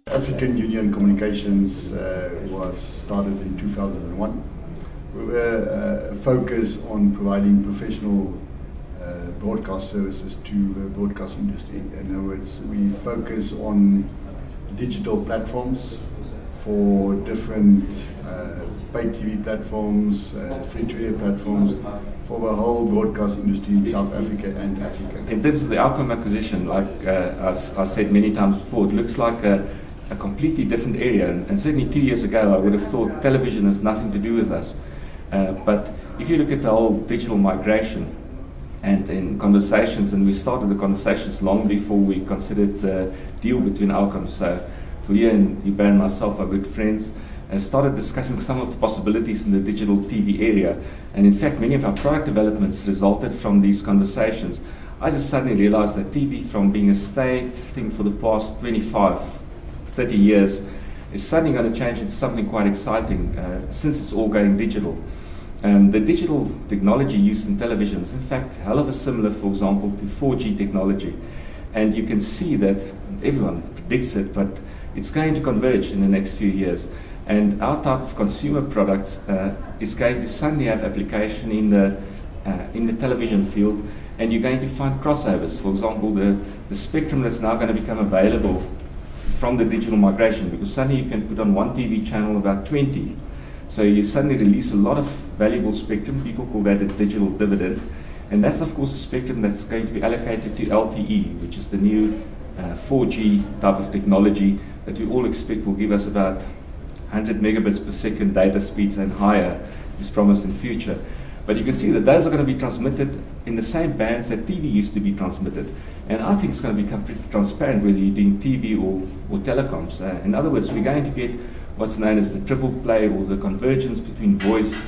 African Union Communications was started in 2001. We were focused on providing professional broadcast services to the broadcast industry. In other words, we focus on digital platforms for different pay TV platforms, free-to-air platforms, for the whole broadcast industry in South Africa and Africa. In terms of the outcome acquisition, like as I said many times before, it looks like a completely different area, and certainly 2 years ago I would have thought television has nothing to do with us. But if you look at the whole digital migration and in conversations, and we started the conversations long before we considered the deal between outcomes. So Vulia and Hubert and myself are good friends, and started discussing some of the possibilities in the digital TV area. And in fact, many of our product developments resulted from these conversations. I just suddenly realized that TV, from being a state thing for the past 25, 30 years, is suddenly going to change into something quite exciting since it's all going digital. The digital technology used in television is in fact hell of a similar, for example, to 4G technology. And you can see that everyone predicts it, but it's going to converge in the next few years. And our type of consumer products is going to suddenly have application in the television field, and you're going to find crossovers. For example, the spectrum that's now going to become available from the digital migration, because suddenly you can put on one TV channel about 20. So you suddenly release a lot of valuable spectrum. People call that a digital dividend. And that's of course a spectrum that's going to be allocated to LTE, which is the new 4G type of technology that we all expect will give us about 100 megabits per second data speeds and higher, is promised in future. But you can see that those are going to be transmitted in the same bands that TV used to be transmitted. And I think it's going to become pretty transparent whether you're doing TV or telecoms. In other words, we're going to get what's known as the triple play, or the convergence between voice,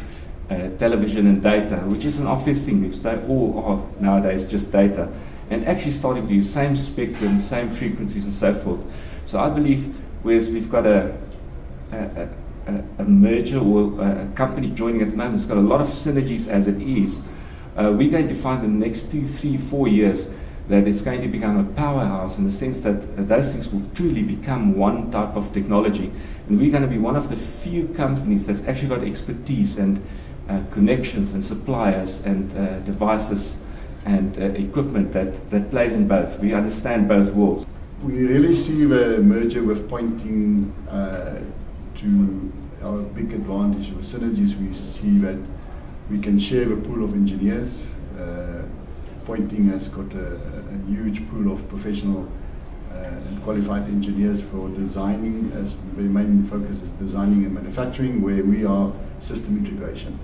television and data, which is an obvious thing because they all are nowadays just data, and actually starting to use same spectrum, same frequencies and so forth. So I believe, whereas we've got a merger or a company joining at the moment, it's got a lot of synergies as it is, we're going to find in the next 2, 3, 4 years that it's going to become a powerhouse, in the sense that those things will truly become one type of technology. And we're going to be one of the few companies that's actually got expertise and connections and suppliers and devices and equipment that plays in both. We understand both worlds. We really see the merger with Poynting to our big advantage or synergies. We see that we can share the pool of engineers. Poynting has got a huge pool of professional and qualified engineers for designing, as their main focus is designing and manufacturing, where we are system integration.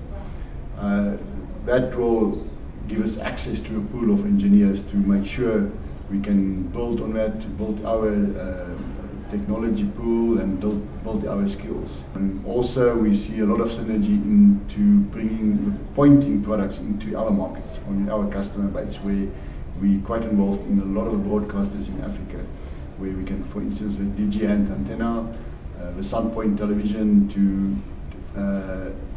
That will give us access to a pool of engineers to make sure we can build on that, to build our technology pool and build our skills. And also we see a lot of synergy into bringing Poynting products into our markets, on our customer base, where we're quite involved in a lot of the broadcasters in Africa, where we can, for instance, the DigiAnt antenna, the SunPoint television, to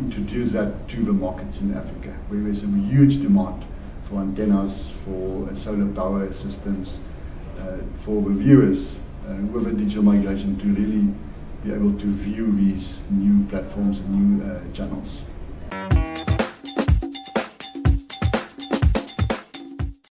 introduce that to the markets in Africa, where there's a huge demand for antennas, for solar power systems, for the viewers with a digital migration to really be able to view these new platforms and new channels.